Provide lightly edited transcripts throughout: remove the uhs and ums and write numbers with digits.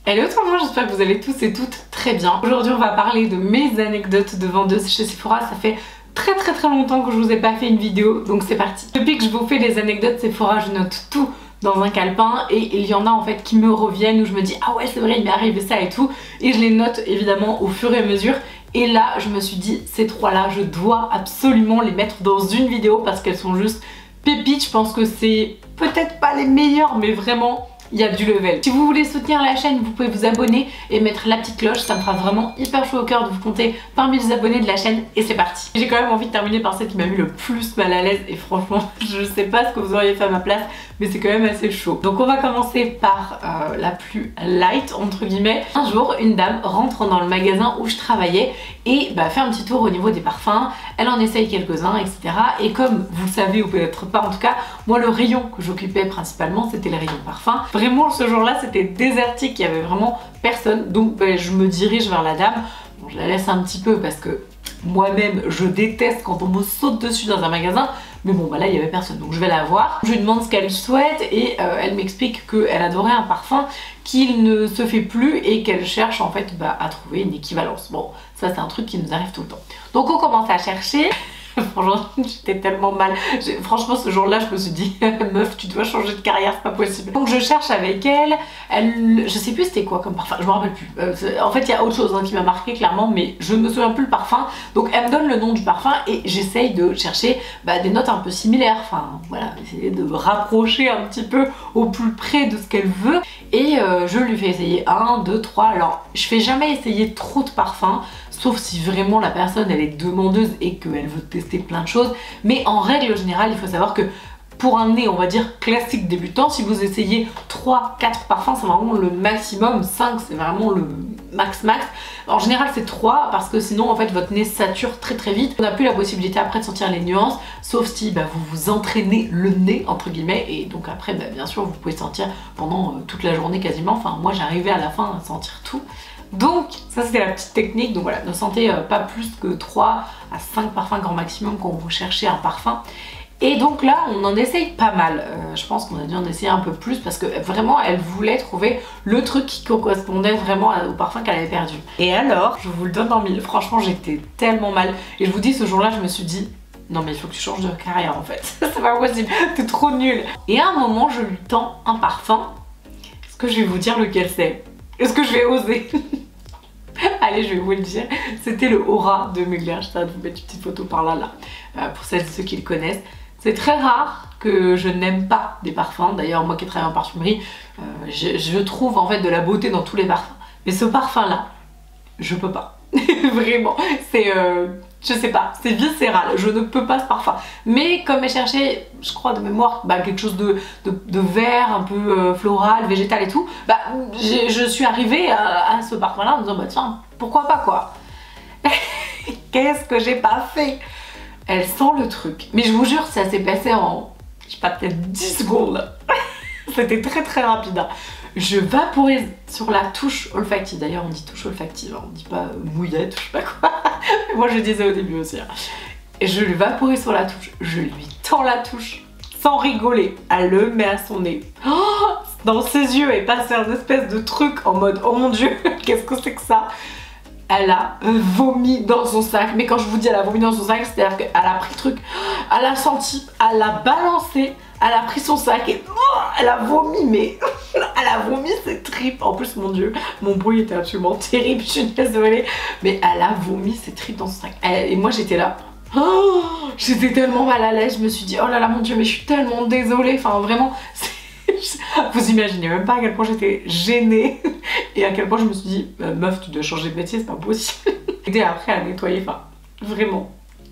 Hello tout le monde, j'espère que vous allez tous et toutes très bien. Aujourd'hui on va parler de mes anecdotes de vendeuse chez Sephora. Ça fait très longtemps que je vous ai pas fait une vidéo, donc c'est parti. Depuis que je vous fais les anecdotes Sephora, je note tout dans un calepin et il y en a en fait qui me reviennent où je me dis ah ouais c'est vrai il m'est arrivé ça et tout, et je les note évidemment au fur et à mesure. Et là je me suis dit ces trois là je dois absolument les mettre dans une vidéo parce qu'elles sont juste pépites. Je pense que c'est peut-être pas les meilleures mais vraiment il y a du level. Si vous voulez soutenir la chaîne, vous pouvez vous abonner et mettre la petite cloche, ça me fera vraiment hyper chaud au cœur de vous compter parmi les abonnés de la chaîne, et c'est parti. J'ai quand même envie de terminer par celle qui m'a mis le plus mal à l'aise et franchement je sais pas ce que vous auriez fait à ma place mais c'est quand même assez chaud. Donc on va commencer par la plus light entre guillemets. Un jour une dame rentre dans le magasin où je travaillais et fait un petit tour au niveau des parfums, elle en essaye quelques-uns etc. Et comme vous le savez ou peut-être pas en tout cas, moi le rayon que j'occupais principalement c'était le rayon parfum. Vraiment ce jour-là c'était désertique, il y avait vraiment personne, donc je me dirige vers la dame. Bon, je la laisse un petit peu parce que moi-même je déteste quand on me saute dessus dans un magasin, mais bon là il y avait personne donc je vais la voir. Je lui demande ce qu'elle souhaite et elle m'explique qu'elle adorait un parfum qu'il ne se fait plus et qu'elle cherche en fait à trouver une équivalence. Bon ça c'est un truc qui nous arrive tout le temps. Donc on commence à chercher. Franchement j'étais tellement mal, franchement ce jour là je me suis dit meuf tu dois changer de carrière, c'est pas possible. Donc je cherche avec elle, je sais plus c'était quoi comme parfum, je me rappelle plus. En fait il y a autre chose qui m'a marqué clairement mais je me souviens plus le parfum. Donc elle me donne le nom du parfum et j'essaye de chercher des notes un peu similaires, enfin voilà, essayer de me rapprocher un petit peu au plus près de ce qu'elle veut. Et je lui fais essayer 1, 2, 3, alors je fais jamais essayer trop de parfums sauf si vraiment la personne elle est demandeuse et qu'elle veut tester plein de choses, mais en règle générale il faut savoir que pour un nez on va dire classique débutant, si vous essayez 3-4 parfums c'est vraiment le maximum, 5 c'est vraiment le max. En général c'est 3 parce que sinon en fait votre nez sature très vite, on n'a plus la possibilité après de sentir les nuances, sauf si vous vous entraînez le nez entre guillemets, et donc après bien sûr vous pouvez sentir pendant toute la journée quasiment, enfin moi j'arrivais à la fin à sentir tout. Donc ça c'était la petite technique, donc voilà, ne sentez pas plus que 3 à 5 parfums grand maximum quand vous cherchez un parfum. Et donc là on en essaye pas mal, je pense qu'on a dû en essayer un peu plus parce que vraiment elle voulait trouver le truc qui correspondait vraiment au parfum qu'elle avait perdu. Et alors, je vous le donne en mille, franchement j'étais tellement mal, et je vous dis ce jour là je me suis dit non mais il faut que tu changes de carrière en fait, c'est pas possible, t'es trop nulle. Et à un moment je lui tends un parfum, est-ce que je vais vous dire lequel c'est? Est-ce que je vais oser? Allez, je vais vous le dire, c'était le Aura de Mugler. Je vais vous mettre une petite photo par là, pour celles et ceux qui le connaissent. C'est très rare que je n'aime pas des parfums, d'ailleurs moi qui travaille en parfumerie, je trouve en fait de la beauté dans tous les parfums. Mais ce parfum là, je peux pas, vraiment, c'est... je sais pas, c'est viscéral, je ne peux pas ce parfum. Mais comme elle cherchait, je crois de mémoire, quelque chose de vert, un peu floral, végétal et tout, je suis arrivée à ce parfum là en me disant tiens, pourquoi pas quoi. Qu'est-ce que j'ai pas fait? Elle sent le truc, mais je vous jure ça s'est passé en, je sais pas, peut-être 10 secondes. C'était très rapide. Je vaporise sur la touche olfactive. D'ailleurs on dit touche olfactive, on dit pas mouillette ou je sais pas quoi. Moi je le disais au début aussi. Et je le vaporise sur la touche, je lui tends la touche sans rigoler. Elle le met à son nez. Oh, dans ses yeux est passé un espèce de truc en mode oh mon dieu, qu'est-ce que c'est que ça? Elle a vomi dans son sac. Mais quand je vous dis elle a vomi dans son sac, c'est-à-dire qu'elle a pris le truc, elle a senti, elle l'a balancé, elle a pris son sac et elle a vomi, mais elle a vomi ses tripes. En plus mon dieu, mon bruit était absolument terrible, je suis désolée, mais elle a vomi ses tripes dans son sac. Et moi j'étais là, oh, j'étais tellement mal à l'aise, je me suis dit oh là là mon dieu mais je suis tellement désolée, enfin vraiment vous imaginez même pas à quel point j'étais gênée et à quel point je me suis dit meuf tu dois changer de métier, c'est pas possible. Et après à nettoyer, enfin vraiment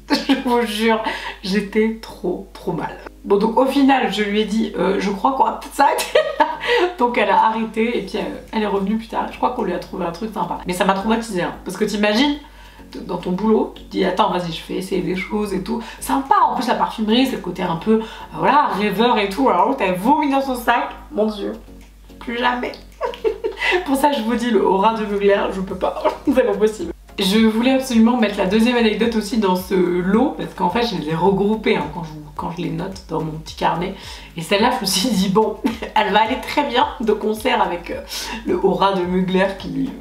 je vous jure j'étais trop mal. Bon donc au final je lui ai dit je crois qu'on va peut-être s'arrêter là. Donc elle a arrêté et puis elle est revenue plus tard, je crois qu'on lui a trouvé un truc sympa. Mais ça m'a traumatisée parce que t'imagines dans ton boulot, tu te dis attends vas-y je fais essayer des choses et tout, sympa. En plus la parfumerie c'est le côté un peu voilà rêveur et tout, alors l'autre elle vomit dans son sac, mon dieu, plus jamais. Pour ça je vous dis le Aura de Mugler je peux pas, c'est pas possible. Je voulais absolument mettre la deuxième anecdote aussi dans ce lot parce qu'en fait je les ai regroupées hein, quand je les note dans mon petit carnet. Et celle-là je me suis dit bon, elle va aller très bien de concert avec le aura de Mugler qui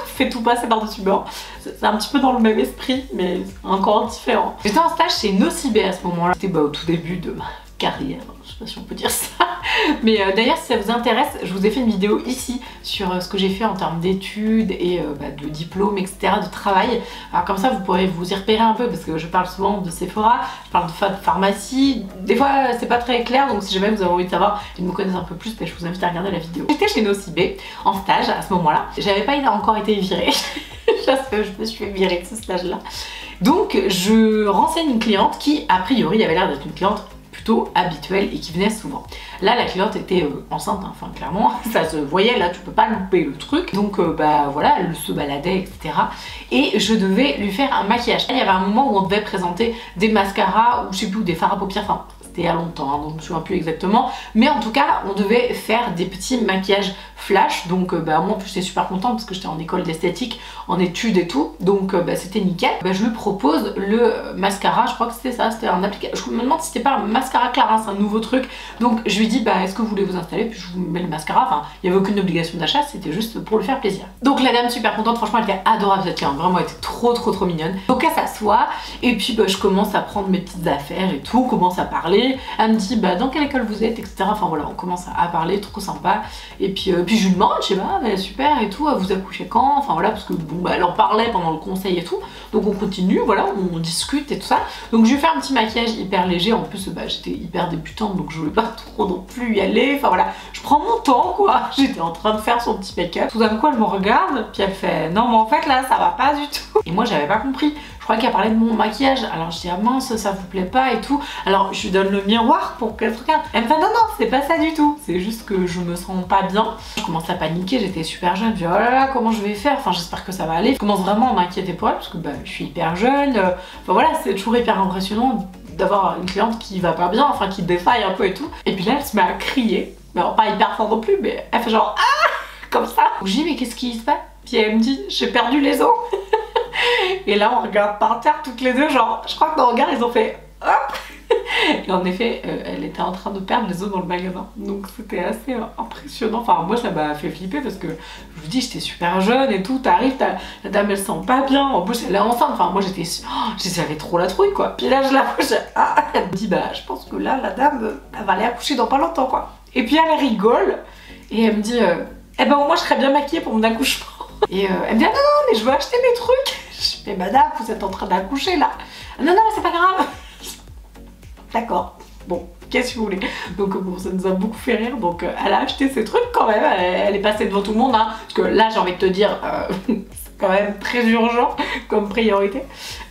fait tout passer par-dessus bord. C'est un petit peu dans le même esprit mais encore différent. J'étais en stage chez Nocibé à ce moment-là. C'était au tout début de ma carrière, je sais pas si on peut dire ça. Mais d'ailleurs si ça vous intéresse, je vous ai fait une vidéo ici sur ce que j'ai fait en termes d'études et de diplôme, etc., de travail. Alors comme ça vous pourrez vous y repérer un peu parce que je parle souvent de Sephora, je parle de pharmacie. Des fois c'est pas très clair donc si jamais vous avez envie de savoir et de me connaître un peu plus, je vous invite à regarder la vidéo. J'étais chez Nocibé en stage à ce moment-là. J'avais pas encore été virée. Je me suis fait virer de ce stage là. Donc je renseigne une cliente qui a priori avait l'air d'être une cliente plutôt habituelle et qui venait souvent. Là la cliente était enceinte, hein, enfin clairement ça se voyait, là tu peux pas louper le truc. Donc voilà, elle se baladait etc. Et je devais lui faire un maquillage. Il y avait un moment où on devait présenter des mascaras ou je sais plus, des fards à paupières, enfin c'était il y a longtemps hein, donc je me souviens plus exactement. Mais en tout cas on devait faire des petits maquillages flash. Donc moi en plus j'étais super contente parce que j'étais en école d'esthétique, en études et tout. Donc c'était nickel. Je lui propose le mascara, je crois que c'était ça, c'était un applicateur. Je me demande si c'était pas un mascara Clarins, c'est un nouveau truc. Donc je lui dis est-ce que vous voulez vous installer, puis je vous mets le mascara. Enfin il n'y avait aucune obligation d'achat, c'était juste pour lui faire plaisir. Donc la dame super contente, franchement elle était adorable cette cliente, vraiment elle était trop mignonne. Donc elle s'assoit et puis je commence à prendre mes petites affaires et tout, on commence à parler. Elle me dit dans quelle école vous êtes, etc. Enfin voilà, on commence à parler, trop sympa. Et puis je lui demande, je sais pas, super et tout, vous accouchez quand, enfin voilà, parce que elle en parlait pendant le conseil et tout. Donc on continue, voilà, on discute et tout ça. Donc je lui fais un petit maquillage hyper léger, en plus j'étais hyper débutante donc je voulais pas trop non plus y aller, enfin voilà, je prends mon temps quoi. J'étais en train de faire son petit make-up. Tout d'un coup elle me regarde, puis elle fait non mais en fait là ça va pas du tout. Et moi j'avais pas compris. Je crois qu'elle parlait de mon maquillage, alors je dis ah mince ça vous plaît pas et tout. Alors je lui donne le miroir pour qu'elle se regarde. Elle me fait non c'est pas ça du tout, c'est juste que je me sens pas bien. Je commence à paniquer, j'étais super jeune, je dis oh là là comment je vais faire, enfin j'espère que ça va aller. Je commence vraiment à m'inquiéter pour elle parce que je suis hyper jeune, enfin voilà c'est toujours hyper impressionnant d'avoir une cliente qui va pas bien, enfin qui défaille un peu et tout. Et puis là elle se met à crier, mais alors pas hyper fort non plus, mais elle fait genre ah comme ça. Donc je dis mais qu'est-ce qui se passe? Puis elle me dit j'ai perdu les os. Et là on regarde par terre toutes les deux, genre je crois que nos regards ils ont fait hop. Et en effet elle était en train de perdre les os dans le magasin. Donc c'était assez impressionnant. Enfin moi ça m'a fait flipper parce que je vous dis j'étais super jeune et tout. T'arrives, la dame elle se sent pas bien. En plus elle est enceinte. Enfin moi j'avais trop la trouille quoi. Puis là je la vois, elle me dit je pense que là la dame elle va aller accoucher dans pas longtemps quoi. Et puis elle rigole et elle me dit au moins je serais bien maquillée pour mon accouchement. Et elle me dit non mais je veux acheter mes trucs. Je dis mais madame vous êtes en train d'accoucher là. Non mais c'est pas grave. D'accord, bon, qu'est-ce que vous voulez. Donc bon, ça nous a beaucoup fait rire, donc elle a acheté ses trucs quand même, elle est passée devant tout le monde, hein, parce que là j'ai envie de te dire, c'est quand même très urgent comme priorité.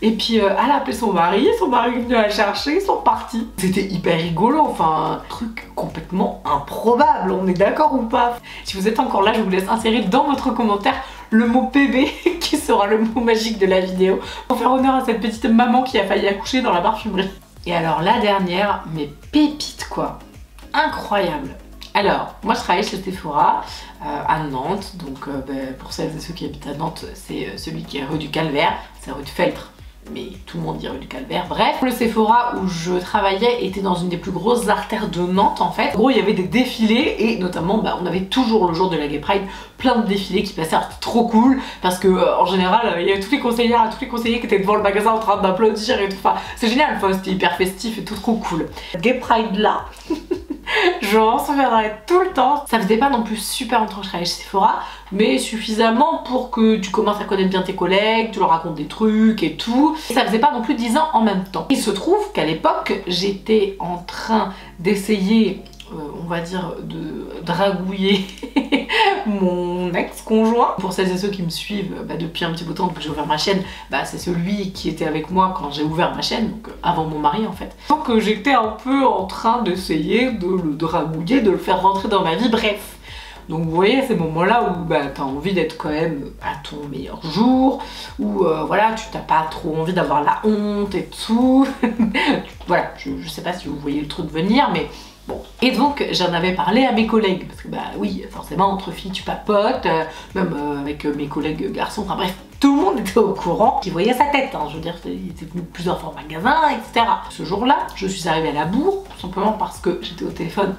Et puis elle a appelé son mari est venu la chercher, ils sont partis. C'était hyper rigolo, enfin un truc complètement improbable, on est d'accord ou pas? Si vous êtes encore là, je vous laisse insérer dans votre commentaire le mot PB qui sera le mot magique de la vidéo pour faire honneur à cette petite maman qui a failli accoucher dans la parfumerie. Et alors la dernière, mais pépite quoi, incroyable. Alors moi je travaille chez Sephora à Nantes, donc pour celles et ceux qui habitent à Nantes, c'est celui qui est rue du Calvaire, c'est rue de Feltre, mais tout le monde dit rue du Calvaire, bref. Le Sephora où je travaillais était dans une des plus grosses artères de Nantes en fait. En gros il y avait des défilés et notamment on avait toujours le jour de la Gay Pride plein de défilés qui passaient, c'était trop cool parce que en général il y avait toutes les conseillères et tous les conseillers qui étaient devant le magasin en train d'applaudir et tout, enfin c'est génial, enfin, c'était hyper festif et tout trop cool. Gay Pride là je m'en souviendrai tout le temps. Ça faisait pas non plus super longtemps que je travaillais chez Sephora, mais suffisamment pour que tu commences à connaître bien tes collègues, tu leur racontes des trucs et tout. Et ça faisait pas non plus 10 ans en même temps. Il se trouve qu'à l'époque, j'étais en train d'essayer, on va dire, de dragouiller mon ex-conjoint. Pour celles et ceux qui me suivent depuis un petit bout de temps, depuis que j'ai ouvert ma chaîne, c'est celui qui était avec moi quand j'ai ouvert ma chaîne, donc avant mon mari en fait. Donc j'étais un peu en train d'essayer de le dragouiller, de le faire rentrer dans ma vie, bref. Donc vous voyez ces moments-là où t'as envie d'être quand même à ton meilleur jour, où voilà, tu t'as pas trop envie d'avoir la honte et tout. Voilà, je sais pas si vous voyez le truc venir, mais Bon, et donc j'en avais parlé à mes collègues, parce que bah oui, forcément entre filles tu papotes, même avec mes collègues garçons, enfin bref, tout le monde était au courant, qui voyait sa tête, hein, je veux dire, il était venu plusieurs fois au magasin, etc. Ce jour-là, je suis arrivée à la bourre, tout simplement parce que j'étais au téléphone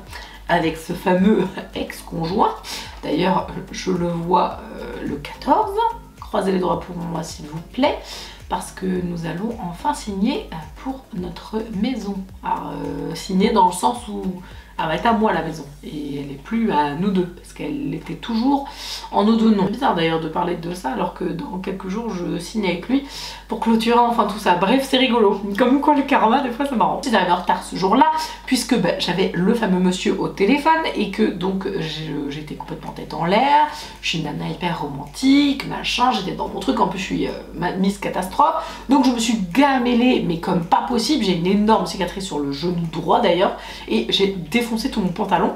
avec ce fameux ex-conjoint. D'ailleurs, je le vois le 14, croisez les doigts pour moi s'il vous plaît, parce que nous allons enfin signer pour notre maison. Alors, signer dans le sens où elle va être à moi la maison, et elle n'est plus à nous deux, parce qu'elle était toujours en nous deux noms. C'est bizarre d'ailleurs de parler de ça, alors que dans quelques jours je signe avec lui pour clôturer enfin tout ça. Bref, c'est rigolo, comme quoi le karma des fois c'est marrant. Je suis arrivée en retard ce jour-là, puisque bah, j'avais le fameux monsieur au téléphone, et que donc j'étais complètement tête en l'air, je suis une nana hyper romantique, machin, j'étais dans mon truc, en plus je suis Miss Catastrophe, donc je me suis gamellée, mais comme pas possible, j'ai une énorme cicatrice sur le genou droit d'ailleurs, et j'ai défoncé tout mon pantalon.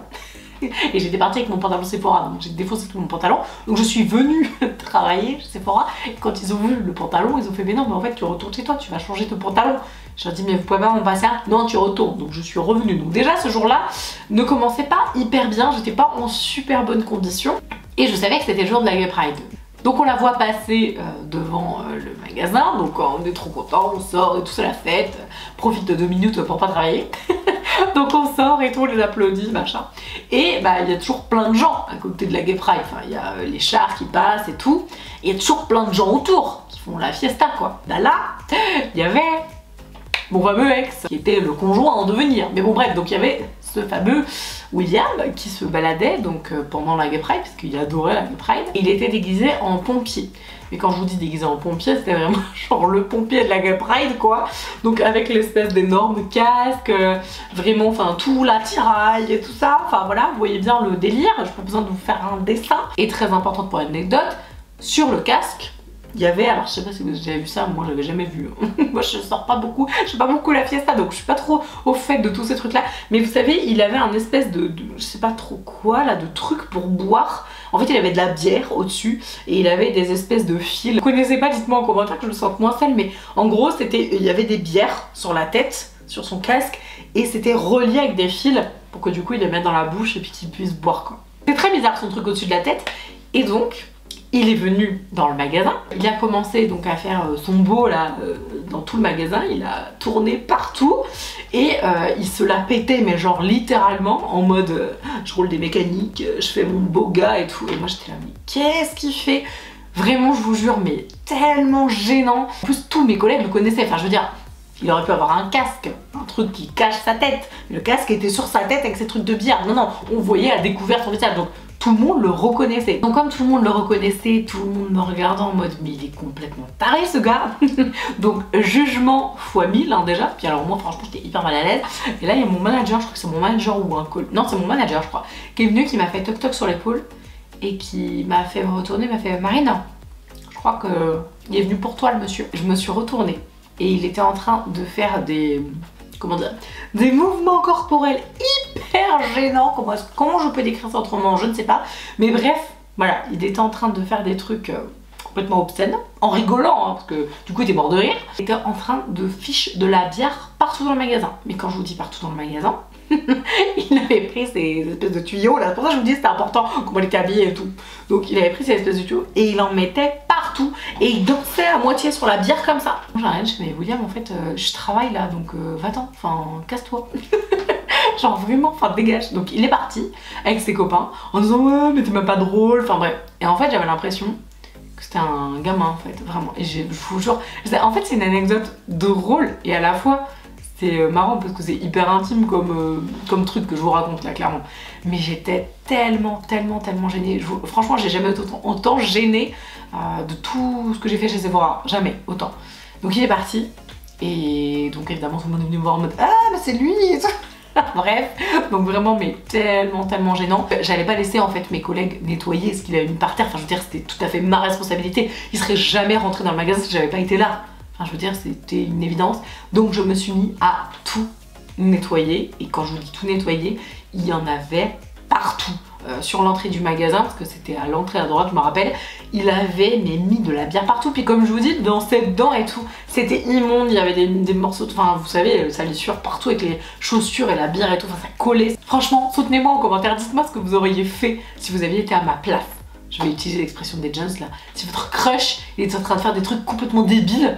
Et j'étais partie avec mon pantalon Sephora, donc j'ai défoncé tout mon pantalon. Donc je suis venue travailler chez Sephora, et quand ils ont vu le pantalon, ils ont fait mais non, mais en fait tu retournes chez toi, tu vas changer ton pantalon. Je leur ai dit mais vous pouvez pas m'en passer un? Non, tu retournes. Donc je suis revenue. Donc déjà ce jour-là ne commençait pas hyper bien, j'étais pas en super bonne condition, et je savais que c'était le jour de la Gay Pride. Donc on la voit passer devant le magasin, donc on est trop content, on sort et tout, c'est la fête, profite de 2 minutes pour pas travailler. Donc on sort et tout, on les applaudit, machin. Et bah il y a toujours plein de gens à côté de la Gay Pride, enfin il y a les chars qui passent et tout, et il y a toujours plein de gens autour qui font la fiesta quoi. Bah là, il y avait mon fameux ex, qui était le conjoint en devenir. Mais bon bref, donc il y avait ce fameux William qui se baladait donc pendant la Gay Pride, parce qu'il adorait la Gay Pride. Il était déguisé en pompier. Mais quand je vous dis déguisé en pompier, c'était vraiment genre le pompier de la Gay Pride quoi. Donc avec l'espèce d'énorme casque, vraiment, enfin tout l'attirail et tout ça. Enfin voilà, vous voyez bien le délire. Je n'ai pas besoin de vous faire un dessin. Et très importante pour l'anecdote, sur le casque, il y avait, alors je sais pas si vous avez vu ça, moi j'avais jamais vu. Moi je sors pas beaucoup, je fais pas beaucoup la fiesta, donc je suis pas trop au fait de tous ces trucs là. Mais vous savez, il avait un espèce de je sais pas trop quoi là, de truc pour boire. En fait il avait de la bière au dessus, et il avait des espèces de fils. Vous connaissez pas, dites-moi en commentaire que je le sente moins seule, mais en gros c'était, il y avait des bières sur la tête, sur son casque, et c'était relié avec des fils pour que du coup il les mette dans la bouche et puis qu'il puisse boire quoi. C'est très bizarre son truc au-dessus de la tête. Et donc il est venu dans le magasin, il a commencé donc à faire son beau là dans tout le magasin, il a tourné partout, et il se la pétait mais genre littéralement en mode je roule des mécaniques, je fais mon beau gars et tout, et moi j'étais là mais qu'est-ce qu'il fait? Vraiment je vous jure, mais tellement gênant. En plus tous mes collègues le connaissaient, enfin je veux dire, il aurait pu avoir un casque, un truc qui cache sa tête, mais le casque était sur sa tête avec ses trucs de bière, non, on voyait à découvert son visage, donc tout le monde le reconnaissait. Donc comme tout le monde le reconnaissait, tout le monde me regardait en mode mais il est complètement taré ce gars. Donc jugement fois 1000 hein, déjà. Puis alors moi franchement j'étais hyper mal à l'aise. Et là il y a mon manager, je crois que c'est mon manager ou un collègue, non c'est mon manager je crois, qui est venu, qui m'a fait toc toc sur l'épaule et qui m'a fait me retourner, m'a fait Marine, je crois que il est venu pour toi le monsieur. Je me suis retournée et il était en train de faire des, comment dire, des mouvements corporels hyper gênants. Comment je peux décrire ça autrement, je ne sais pas. Mais bref, voilà, il était en train de faire des trucs complètement obscènes, en rigolant, hein, parce que du coup il était mort de rire. Il était en train de ficher de la bière partout dans le magasin. Mais quand je vous dis partout dans le magasin, il avait pris ces espèces de tuyaux là, c'est pour ça que je vous dis c'était important comment il était habillé et tout. Donc il avait pris ces espèces de tuyaux et il en mettait partout, et il dansait à moitié sur la bière comme ça. J'ai rien, je fais mais William en fait je travaille là, donc va-t'en, enfin casse-toi. Genre vraiment, enfin dégage. Donc il est parti avec ses copains en disant ouais mais t'es même pas drôle, enfin bref. Et en fait j'avais l'impression que c'était un gamin en fait, vraiment. Et je vous jure, en fait c'est une anecdote drôle et à la fois c'est marrant parce que c'est hyper intime comme truc que je vous raconte là clairement. Mais j'étais tellement gênée. Franchement j'ai jamais autant gênée de tout ce que j'ai fait chez Sephora, jamais autant. Donc il est parti et donc évidemment tout le monde est venu me voir en mode ah mais c'est lui et tout. Bref, donc vraiment mais tellement gênant. J'allais pas laisser en fait mes collègues nettoyer ce qu'il avait mis par terre, enfin je veux dire c'était tout à fait ma responsabilité. Il serait jamais rentré dans le magasin si j'avais pas été là. Enfin je veux dire c'était une évidence. Donc je me suis mis à tout nettoyer, et quand je vous dis tout nettoyer, il y en avait partout. sur l'entrée du magasin, parce que c'était à l'entrée à droite, je me rappelle. Il avait mis de la bière partout, puis comme je vous dis, dans ses dents et tout, c'était immonde, il y avait des morceaux, enfin vous savez, salissure partout avec les chaussures et la bière et tout, enfin ça collait. Franchement, soutenez-moi en commentaire, dites-moi ce que vous auriez fait si vous aviez été à ma place. Je vais utiliser l'expression des Jones là. Si votre crush il est en train de faire des trucs complètement débiles,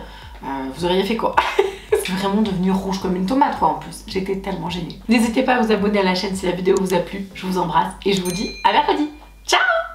vous auriez fait quoi? Je suis vraiment devenue rouge comme une tomate quoi en plus. J'étais tellement gênée. N'hésitez pas à vous abonner à la chaîne si la vidéo vous a plu. Je vous embrasse et je vous dis à mercredi. Ciao!